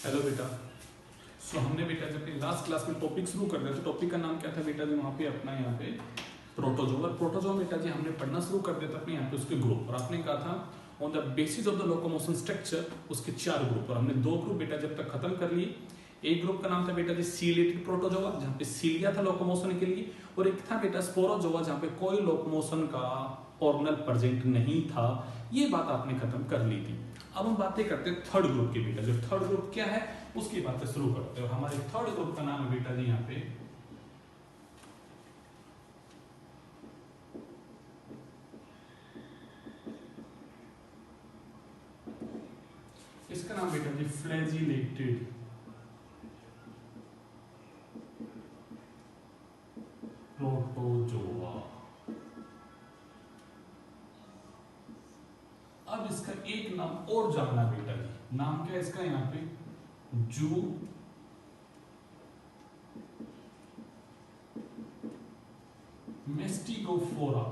Hello बेटा। हमने बेटा जब लास्ट क्लास में टॉपिक शुरू कर दिया तो टॉपिक का नाम क्या था बेटा जी? वहाँ पे अपना यहाँ पे प्रोटोजोआ। प्रोटोजोआ बेटा जी हमने पढ़ना शुरू कर दिया था अपने यहाँ पे उसके ग्रुप, और आपने कहा था on the basis of the locomotion structure उसके 4 ग्रुप, और हमने 2 ग्रुप बेटा जब तक खत्म कर लिए। एक ग्रुप का नाम था बेटा जी सीलिएटेड प्रोटोजोआ, जहाँ पे सीलिया था लोकोमोशन के लिए, और एक था बेटा स्पोरोजोआ जहाँ पे कोई लोकोमोशन का ऑर्गेनल प्रेजेंट नहीं था। ये बात आपने खत्म कर ली थी। अब हम बातें करते हैं थर्ड ग्रुप की बेटा। जो थर्ड ग्रुप क्या है उसकी बातें शुरू करते हैं। हमारे थर्ड ग्रुप का नाम है बेटा जी यहाँ पे इसका नाम बेटा जी फ्लैजिलेटेड प्रोटोजोआ। अब इसका एक नाम और जानना बेटा जी, नाम क्या है इसका यहाँ पे? जू मेस्टिगोफोरा।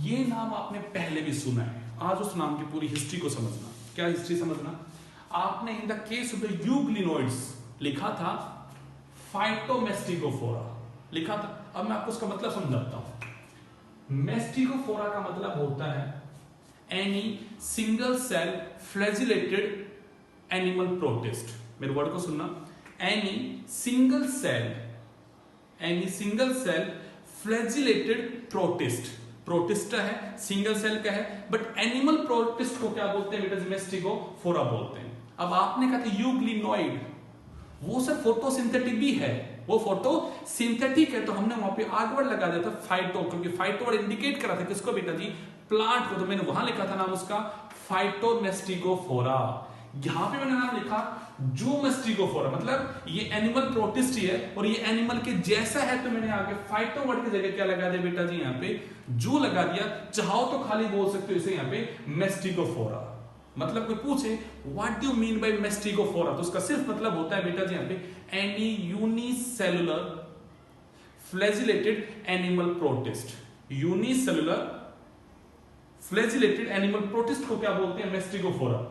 ये नाम आपने पहले भी सुना है। आज उस नाम की पूरी हिस्ट्री को समझना। क्या हिस्ट्री समझना? आपने in the case of the euglenoids लिखा था फाइटोमेस्टिगोफोरा लिखा था। अब मैं आपको उसका मतलब समझाता हूं। मेस्टिगोफोरा का मतलब होता है any single cell flagellated animal protist. मेरे वर्ड को सुनना, any single cell flagellated protist. Protist है, सिंगल सेल का है, बट एनिमल प्रोटिस्ट को क्या बोलते हैं बेटा? मेस्टिगोफोरा बोलते हैं। अब आपने कहा था यूग्लिनोइड, वो सर फोटोसिंथेटिक भी है, वो फोटोसिंथेटिक है, तो हमने वहां पे आगवर्ड लगा दिया था फाइटो, क्योंकि फाइटो वर्ड इंडिकेट करा था किसको बेटा जी? प्लांट को। तो मैंने वहां लिखा था नाम उसका फाइटोमेस्टिगोफोरा। यहां पे मैंने नाम लिखा जूमेस्टिगोफोरा, मतलब ये एनिमल प्रोटिस्ट ही है और ये एनिमल के जैसा है, तो मैंने आगे फाइटो वर्ड की जगह क्या लगा दिया बेटा जी? यहाँ पे जू लगा दिया। चाहो तो खाली बोल सकते हो इसे यहाँ पे मेस्टिगोफोरा। मतलब कोई पूछे what do you mean by mastigophora, तो उसका सिर्फ मतलब होता है बेटा जी यहाँ पे any unicellular flagellated animal protist. Unicellular flagellated animal protist को क्या बोलते हैं? मेस्टिगोफोरा।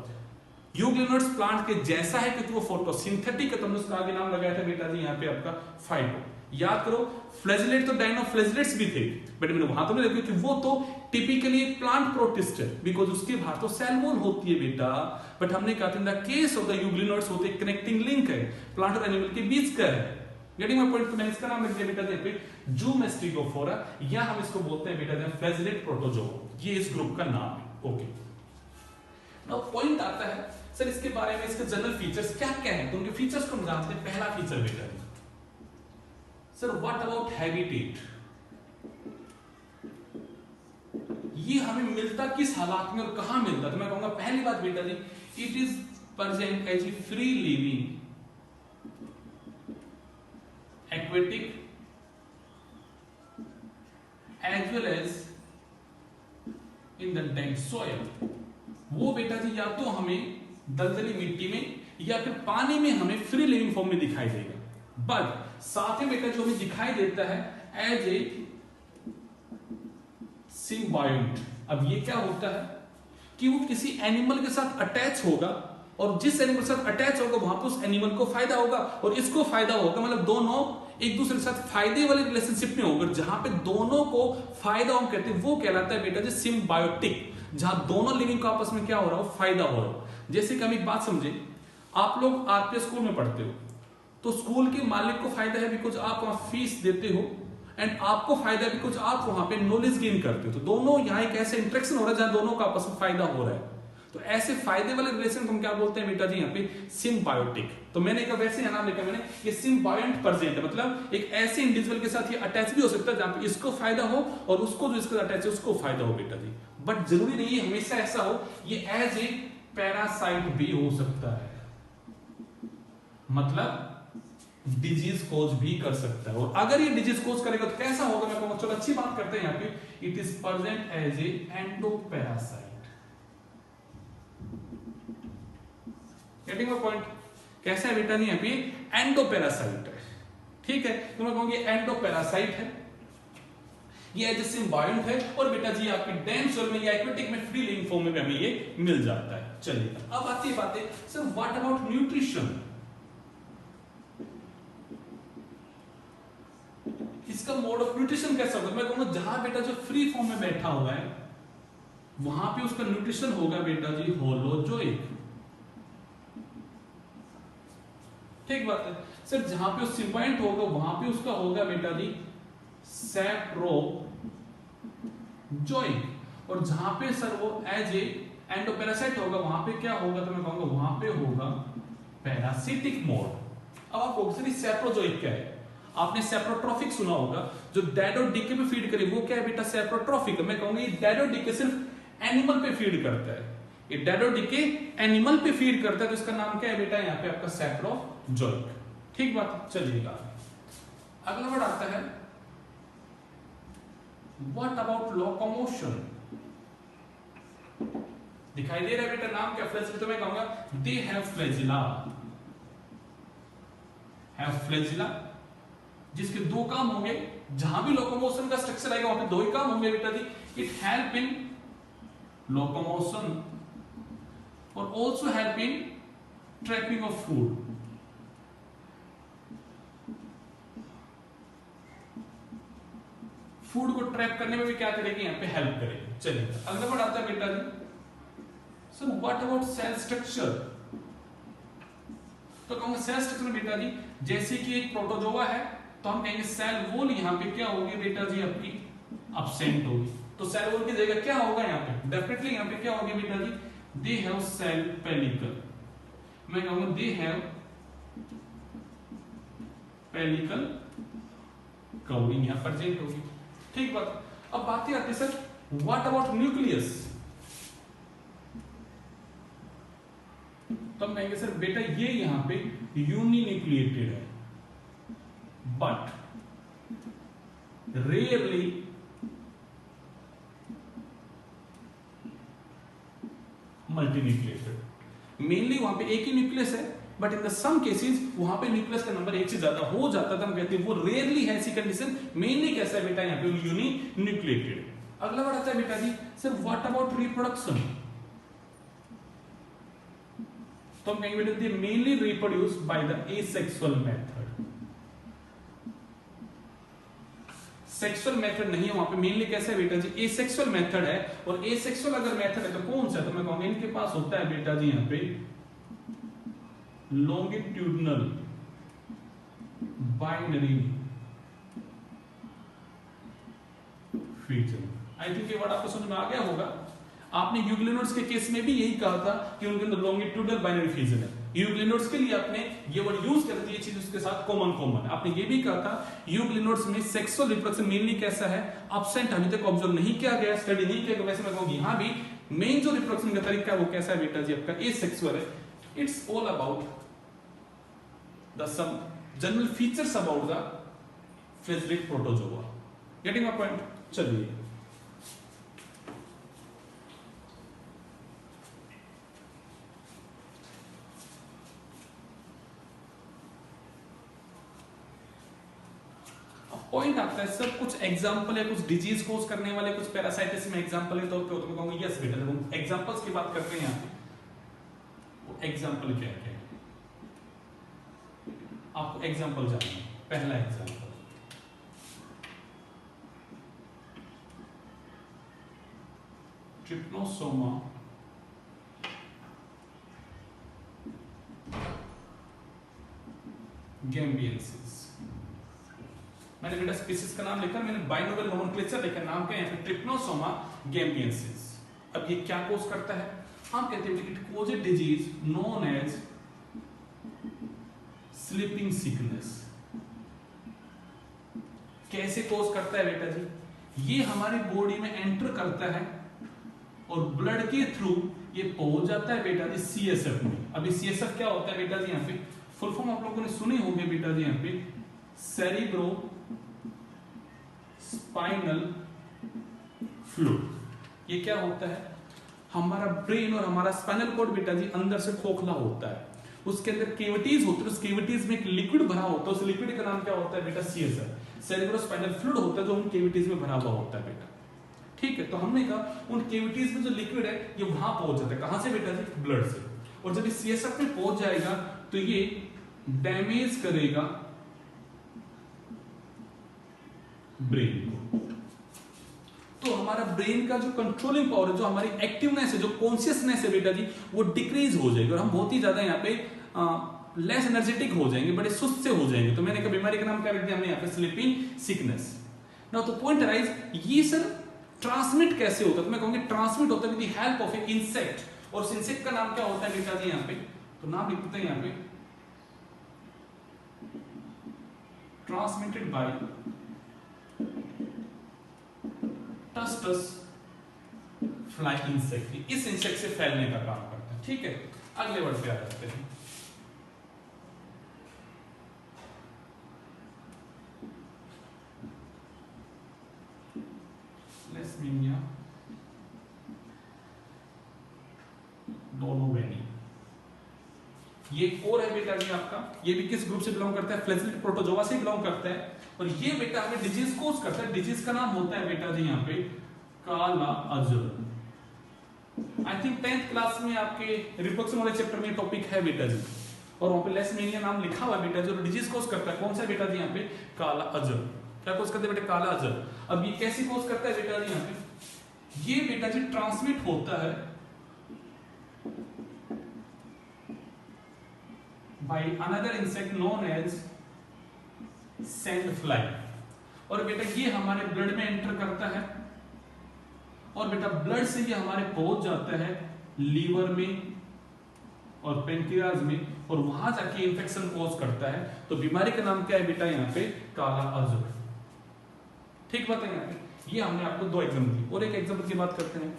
यूग्लिनोइड्स प्लांट के जैसा है क्योंकि वो फोटोसिंथेटिक है, तो हमने उसका आगे नाम लगाया था बेटा जी यहाँ पे आपका फाइटो। याद करो फ्लैजिलेट तो डायनोफ्लैजिलेट्स भी थे, बट मैंने वहां तो नहीं देखा कि वो तो टिपिकली एक प्लांट प्रोटिस्ट है, बिकॉज उसके बाहर तो सेल वॉल होती है बेटा। बट हमने कहा था in the case of the euglenoids होते कनेक्टिंग लिंक है, प्लांट और एनिमल के बीच का है। Getting my point? तो मैंने इसका नाम लिख दिया बेटा यहाँ पे जूमेस्टिगोफोरा, या हम इसको बोलते हैं बेटा फ्लैजिलेट प्रोटोजोआ। ये इस ग्रुप का नाम है। ओके, नाउ पॉइंट आता है सर इसके बारे में, इसके जनरल फीचर्स क्या क्या है, तो उनके फीचर्स को हम जानते हैं। पहला फीचर बेटा सर व्हाट अबाउट हैबिटेट? ये हमें मिलता किस हालात में और कहां मिलता? तो मैं कहूंगा पहली बात बेटा जी, it is present as a free living aquatic as well as in the dead soil. वो बेटा जी या तो हमें दलदली मिट्टी में या फिर पानी में हमें फ्री लिविंग फॉर्म में दिखाई देगा, बट साथ में बेटा जो हमें दिखाई देता है एज ए सिम्बायोट। अब ये क्या होता है कि वो किसी एनिमल के साथ अटैच होगा, और जिस एनिमल के साथ अटैच होगा वहां पर उस एनिमल को फायदा होगा और इसको फायदा होगा, मतलब दोनों एक दूसरे के साथ फायदे वाले रिलेशनशिप में होगा। जहां पे दोनों को फायदा हम कहते हैं वो कहलाता है बेटा जी सिम्बायोटिक, जहां दोनों लिविंग को आपस में क्या हो रहा हो? फायदा हो रहा हो। जैसे कि हम एक बात समझे, आप लोग आरपीएस स्कूल में पढ़ते हो, तो स्कूल के मालिक को फायदा है बिकॉज आप वहां फीस देते हो, एंड आपको फायदा है बिकॉज आप वहां पे नॉलेज गेन करते हो। तो दोनों यहाँ एक ऐसा इंटरेक्शन हो रहा है जहां दोनों का आपस में फायदा हो रहा है। तो ऐसे फायदे वाले रिलेशन को हम क्या बोलते हैं बेटा जी यहाँ पे? सिम्बायोटिक। तो मैंने कहा वैसे नाम लिखा मैंने, ये सिम्बायोट प्रेजेंट है, मतलब एक ऐसे इंडिविजुअल के साथ ये अटैच भी हो सकता है जहां पे इसको फायदा हो और उसको जो इसका अटैच है उसको फायदा हो बेटा जी। बट जरूरी नहीं है हमेशा ऐसा हो, ये एज ए पैरासाइट भी हो सकता है, मतलब डिजीज कोज भी कर सकता है। और अगर ये डिजीज कोज करेगा तो कैसा होगा? मैं कहूंगा चलो अच्छी बात करते हैं यहाँ पे, it is present as a endoparasite. Getting my point? कैसा है बेटा नहीं? यहाँ पे एंडोपैरासाइट है, ठीक है। तो मैं कहूंगी एंडोपैरासाइट है। ये एज ए सिम्बायोंट है और बेटा जी आपके डेंस सेल में या एक्वेटिक में फ्री लिविंग फॉर्म में हमें ये मिल जाता है। चलिए अब आती है बातें सर व्हाट अबाउट न्यूट्रिशन, इसका मोड ऑफ न्यूट्रिशन कैसा होगा? मैं कहूंगा जहां बेटा जो फ्री फॉर्म में बैठा हुआ है वहां पे उसका न्यूट्रिशन होगा बेटा जी होलोजोइक। ठीक बात है सर, जहां पे सिम्बायोंट होगा वहां पे उसका होगा बेटा जी सैप्रोजोइक, और जहां पे सर वो एज ए एंडोपैरासाइट होगा वहां पे क्या होगा? तो मैं कहूंगा वहां पे होगा पैरासिटिक मोड। अब आप सर सैप्रोजोइक क्या है? आपने सैप्रोट्रोफिक सुना होगा, जो डेड और डीके पे फीड करे वो क्या है बेटा? सैप्रोट्रोफिक। मैं कहूंगा ये डेड और डीके सिर्फ एनिमल पे फीड करता है, ये डेड और डीके एनिमल पे फीड करता है, तो इसका नाम क्या है बेटा? यहाँ पे आपका सैप्रोजोइक। ठीक बात, चलिएगा अगला वर्ड आता है व्हाट अबाउट लोकोमोशन। दिखाई दे रहा है बेटा नाम क्या? फ्लैजिला। तो मैं कहूंगा they have flagella, have flagella, जिसके दो काम होंगे। जहां भी लोकोमोशन का स्ट्रक्चर आएगा वहां पे दो ही काम होंगे बेटा जी, इट हेल्प इन लोकोमोशन और also help in trapping of food. Food को ट्रैप करने में भी क्या करेगी? यहाँ पे हेल्प करेगी। चलिए अगला वर्ड आता है बेटा जी sir what about cell structure. तो कहूंगा सेल स्ट्रक्चर बेटा जी जैसे कि एक प्रोटोजोआ है तो हम कहेंगे सेल वॉल यहाँ पे क्या होगी बेटा जी? आपकी एब्सेंट होगी। तो सेल वॉल की जगह क्या होगा यहाँ पे? डेफिनेटली यहाँ पे क्या होगी बेटा जी? They have cell pellicle. मैं कहूंगा दे हैव पेलिकल कवरिंग यहाँ प्रेजेंट होगी। ठीक बात। अब बात आती है सर व्हाट अबाउट न्यूक्लियस। तो हम कहेंगे सर बेटा ये यहां पे यूनिन्यूक्लिएटेड है बट रेयरली मल्टीन्यूक्लिएटेड। मेनली वहां पे एक ही न्यूक्लियस है but in the some cases वहां पे न्यूक्लियस का नंबर एक से ज्यादा हो जाता है, तो हम कहते हैं वो रेयरली है ऐसी कंडीशन। मेनली कैसा है बेटा? यहाँ पे यूनिन्यूक्लिएटेड। अगला वर्ड आता है बेटा जी सर व्हाट अबाउट रिप्रोडक्शन। तो हम कहेंगे बेटा दे mainly reproduce by the asexual method. Sexual method नहीं है वहां पे, मेनली कैसा है बेटा जी? एसेक्सुअल मेथड है। और एसेक्सुअल अगर मेथड है तो कौन सा? तो मैं कहूंगा इनके पास होता है बेटा जी यहाँ पे longitudinal binary feature. I think ये वर्ड आपको समझ में आ गया होगा। आपने यूग्लिनोड्स के केस में भी यही कहा था कि उनके अंदर लॉन्गिट्यूडनल बाइनरी फीचर है। यूग्लिनोड्स के लिए आपने ये वर्ड यूज कर दिया, ये चीज उसके साथ कॉमन है। आपने ये भी कहा था यूग्लिनोड्स में सेक्सुअल रिप्रोडक्शन मेनली कैसा है? एब्सेंट, अभी तक ऑब्जर्व नहीं किया गया, स्टडी नहीं किया गया। वैसे मैं कहूंगा यहां भी मेन जो रिप्रोडक्शन का तरीका है वो कैसा है बेटा जी? आपका एसेक्सुअल है। It's all about the some general features about the flagellate protozoa. Getting my point? चलिए पॉइंट आता है सर कुछ एग्जांपल है, कुछ डिजीज कोज करने वाले कुछ पैरासाइटिस में एग्जांपल है, तो मैं कहूंगा यस बेटा। देखो एग्जांपल्स की बात करते हैं यहाँ पे, वो एग्जांपल क्या है? आपको एग्जांपल जानना है। पहला एग्जांपल ट्रिप्नोसोमा गैम्बियंसिस। मैंने बेटा स्पीसीज का नाम लिखा, मैंने बाइनोमियल नोमेनक्लेचर लिखा, नाम क्या है यहाँ पे? Trypanosoma gambiense. अब ये क्या कोज करता है? हम कहते हैं it cause a disease known as sleeping sickness. कैसे कोज करता है बेटा जी? ये हमारी बॉडी में एंटर करता है और ब्लड के थ्रू ये पहुंच जाता है बेटा जी सीएसएफ में। अभी सीएसएफ क्या होता है बेटा जी? यहाँ पे फुल फॉर्म आप लोगों ने सुनी होंगे बेटा जी, यहाँ पे सेरिब्रो स्पाइनल फ्लूइड। ये क्या होता है? हमारा ब्रेन और हमारा स्पाइनल कॉर्ड बेटा जी अंदर से खोखला होता है, उसके अंदर केविटीज होती है, उस केविटीज में एक लिक्विड भरा होता है, उस लिक्विड का नाम क्या होता है बेटा? सीएसएफ, सेरेब्रोस्पाइनल फ्लूइड होता है जो उन केविटीज में भरा हुआ होता है बेटा। ठीक है, तो हमने कहा उन केविटीज में जो लिक्विड है ये वहां पहुंच जाता है, कहां से बेटा जी? ब्लड से। और जब ये सीएसएफ में पहुंच जाएगा तो ये डैमेज करेगा ब्रेन को। तो हमारा ब्रेन का जो कंट्रोलिंग पावर है, जो हमारी एक्टिवनेस है, जो कॉन्शियसनेस है बेटा जी, वो डिक्रीज हो जाएगी और हम बहुत ही ज्यादा यहाँ पे लेस एनर्जेटिक हो जाएंगे, बड़े सुस्त से हो जाएंगे। तो मैंने कहा बीमारी का नाम क्या रख दिया हमने यहाँ पे? Sleeping sickness. नाउ तो पॉइंट अराइज, ये सर ट्रांसमिट कैसे होता है? तो मैं कहूंगी ट्रांसमिट होता है with the help of A insect. और उस इंसेक्ट का नाम क्या होता है बेटा जी यहाँ पे? तो नाम लिख देते हैं यहाँ पे, ट्रांसमिटेड बाय टस्टस फ्लाई इंसेक्ट। इस इंसेक्ट से फैलने का काम करता है। ठीक है, अगले वर्ड पे आ जाते हैं। लेशमेनिया डोनोवेनी, ये और है बेटा जी आपका, ये भी किस ग्रुप से बिलोंग करता है? फ्लैजेलेटेड प्रोटोजोआ से बिलोंग करता है। और ये बेटा हमें डिजीज कोज करता है। डिजीज का नाम होता है बेटा जी यहाँ पे काला अजर। आई थिंक 10th क्लास में आपके रिप्रोडक्शन वाले चैप्टर में टॉपिक है बेटा जी, और वहां पे लेशमेनिया नाम लिखा हुआ है बेटा जी। और डिजीज कोज करता है कौन सा बेटा जी यहाँ पे? काला अजर। क्या कोज करते हैं बेटा? काला अजर। अब ये कैसे कोज करता है बेटा जी यहाँ पे? ये बेटा जी ट्रांसमिट होता है by another insect known as sand fly। और बेटा ये हमारे ब्लड में एंटर करता है और बेटा ब्लड से ये हमारे पहुंच जाता है लीवर में और पेनक्रियाज में, और वहां जाके इंफेक्शन कॉज करता है। तो बीमारी का नाम क्या है बेटा यहाँ पे? काला अजर। ठीक बात है यहाँ पे। ये हमने आपको 2 एग्जाम्पल दी, और एक एग्जाम्पल की बात करते हैं।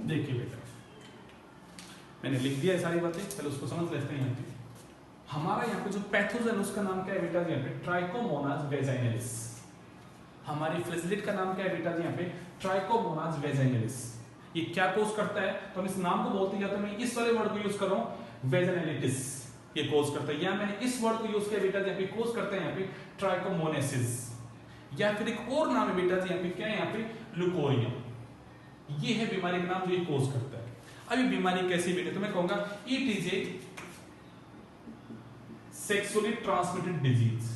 देखिए बेटा, मैंने लिख दिया है सारी बातें, पहले उसको समझ लेते हैं। यहाँ पे हमारा यहाँ पे जो पैथोजन उसका नाम क्या है बेटा जी? यहाँ पे ट्राइकोमोनास वेजाइनलिस। हमारी फ्लैजेलेट का नाम क्या है बेटा जी? यहाँ पे ट्राइकोमोनास वेजाइनलिस। ये क्या कोज करता है? तो हम इस नाम को बोलते हैं, या तो मैं इस वाले वर्ड को यूज कर रहा हूँ वेजाइनलिटिस, ये कोज करता है, या मैंने इस वर्ड को यूज किया बेटा जी यहाँ पे कोज करता है यहाँ पे ट्राइकोमोनेसिस, या फिर एक और नाम है बेटा जी यहाँ पे क्या है? यहाँ पे लुकोरिया। ये है बीमारी का नाम जो ये कोज करता है। अभी बीमारी कैसी बेटे? तो मैं कहूंगा it is A sexually transmitted disease.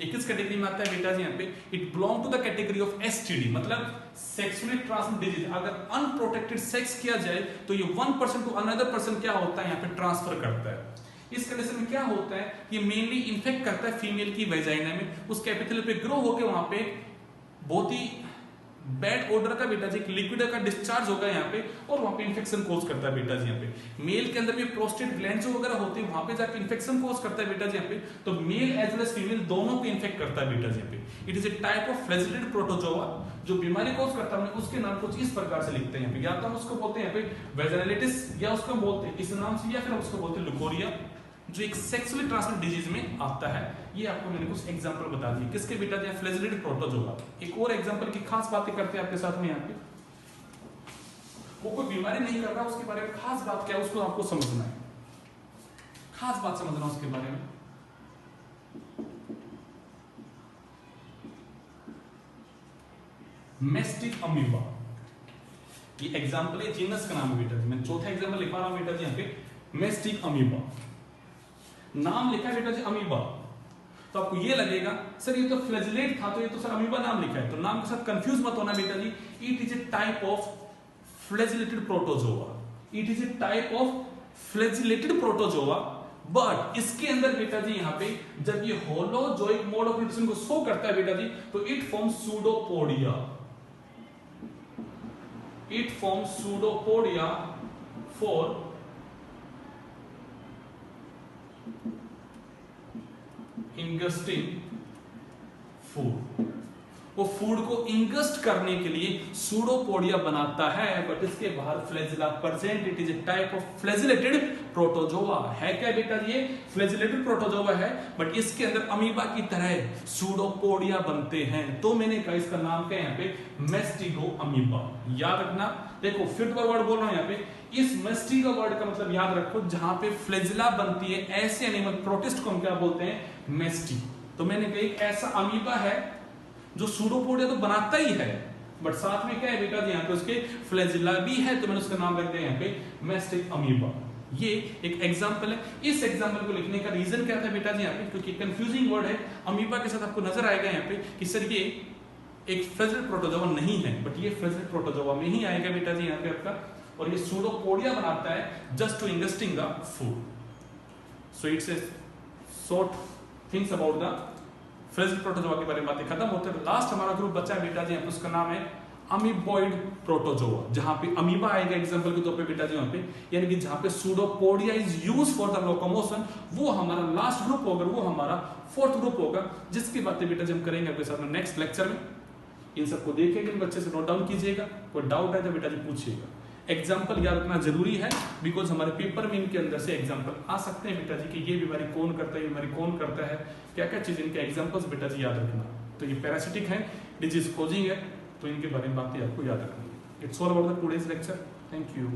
ये किस कैटेगरी में आता है बेटा जी यहाँ पे? It belong to the category of STD, मतलब सेक्सुअली ट्रांसमिटेड डिजीज। अगर अनप्रोटेक्टेड सेक्स किया जाए तो ये 1 पर्सन टू अनदर पर्सन क्या होता है यहाँ पे? ट्रांसफर करता है। इस कंडीशन में क्या होता है? ये मेनली इन्फेक्ट करता है फीमेल की वेजाइना में, उसके एपिथेलियम पे ग्रो होकर वहां पे बहुत ही बैड ऑर्डर का बेटा जी लिक्विड का डिस्चार्ज होगा यहाँ पे, और वहां पे इन्फेक्शन कोज करता है बेटा जी यहाँ पे। मेल के अंदर भी प्रोस्टेट ग्लैंड वगैरह होती है, वहां पे जाके इन्फेक्शन कोज करता है बेटा जी यहाँ पे। तो male as well as female दोनों को इन्फेक्ट करता है बेटा जी यहाँ पे। It is a type of flagellated protozoa जो बीमारी कोज करता है। उसके नाम कुछ इस प्रकार से लिखते हैं यहाँ पे, या तो हम उसको बोलते हैं यहाँ पे वेजाइनलिटिस, या उसको बोलते हैं इस नाम से, या फिर हम उसको बोलते हैं लुकोरिया, जो एक सेक्सुअली ट्रांसमिटेड डिजीज में आता है। ये आपको मैंने कुछ एग्जांपल बता दिए किसके बेटा जी? Flagellated protozoa. एक और एग्जांपल की खास बातें करते हैं आपके साथ में यहाँ पे। वो कोई बीमारी नहीं कर रहा, उसके बारे में खास बात क्या है उसको आपको समझना है, खास बात समझना उसके बारे में। मेस्टिक अमीबा, ये एग्जाम्पल है, जीनस का नाम है बेटा जी। मैं चौथा एग्जाम्पल लिखा रहा हूं बेटा जी यहाँ पे, मेस्टिक अमीबा। नाम लिखा है बेटा जी अमीबा, तो आपको ये लगेगा सर ये तो फ्लैजिलेट था, तो ये तो सर अमीबा नाम लिखा है। तो नाम के साथ कंफ्यूज मत होना बेटा जी। It is a type of flagellated protozoa. It is a type of flagellated protozoa, but इसके अंदर बेटा जी यहाँ पे जब ये होलोजोइक मोड ऑफ न्यूट्रिशन को शो करता है बेटा जी, तो it form pseudopodia. It form pseudopodia for ingesting food. वो फूड को इंगस्ट करने के लिए सूडोपोडिया बनाता है, बट इसके बाहर flagella present. It is a type of flagellated protozoa. है क्या बेटा ये फ्लैजिलेटेड प्रोटोजोआ है, बट इसके अंदर अमीबा की तरह सूडोपोडिया बनते हैं। तो मैंने कहा इसका नाम क्या है यहाँ पे, मेस्टिगो अमीबा। याद रखना, देखो फिर वर्ड बोल रहा हूं यहाँ पे, इस मेस्टिगो वर्ड का मतलब याद रखो, जहां पे फ्लैजिला बनती है ऐसे एनिमल प्रोटिस्ट को हम क्या बोलते हैं, मेस्टी। तो मैंने कहा एक ऐसा अमीबा है जो सूडोपोडिया तो बनाता ही है, बट साथ में क्या है बेटा जी यहाँ पे उसके फ्लैजिला भी है, तो मैंने उसका नाम रख दिया यहाँ पे मेस्टिक अमीबा। ये एक एग्जांपल है। इस एग्जांपल को लिखने का रीजन क्या था बेटा जी यहाँ पे, क्योंकि कंफ्यूजिंग वर्ड है अमीबा के साथ आपको नजर आएगा यहाँ पे कि सर ये एक फ्लैजिलेटेड प्रोटोजोआ नहीं है, बट ये फ्लैजिलेटेड प्रोटोजोआ में ही आएगा बेटा जी यहाँ पे आपका, और ये सूडोपोडिया बनाता है just to ingesting the food. So it's a short things about the flagellated protozoa के बारे में बातें खत्म होते हैं। लास्ट हमारा ग्रुप बचा है बेटा जी यहाँ पे, उसका नाम है अमीबॉइड प्रोटोजोआ, जहां पे अमीबा आएगा एग्जांपल के तौर पे बेटा जी वहां पे, यानी कि जहां पे pseudopodia is used for the locomotion, वो हमारा लास्ट ग्रुप होगा, वो हमारा फोर्थ ग्रुप होगा, जिसकी बातें बेटा जी हम करेंगे आपके साथ में नेक्स्ट लेक्चर में। इन सबको देखेंगे, इन बच्चे से नोट डाउन कीजिएगा, कोई डाउट है तो बेटा जी पूछिएगा। एग्जाम्पल याद रखना जरूरी है, बिकॉज हमारे पेपर में इनके अंदर से एग्जाम्पल आ सकते हैं बेटा जी कि ये बीमारी कौन करता है, ये बीमारी कौन करता है, क्या क्या चीज, इनके एग्जाम्पल्स बेटा जी याद रखना। तो ये पैरासिटिक है, डिजीज कॉजिंग है, तो इनके बारे में बातें आपको याद रखनी है। It's all about the today's lecture. Thank you.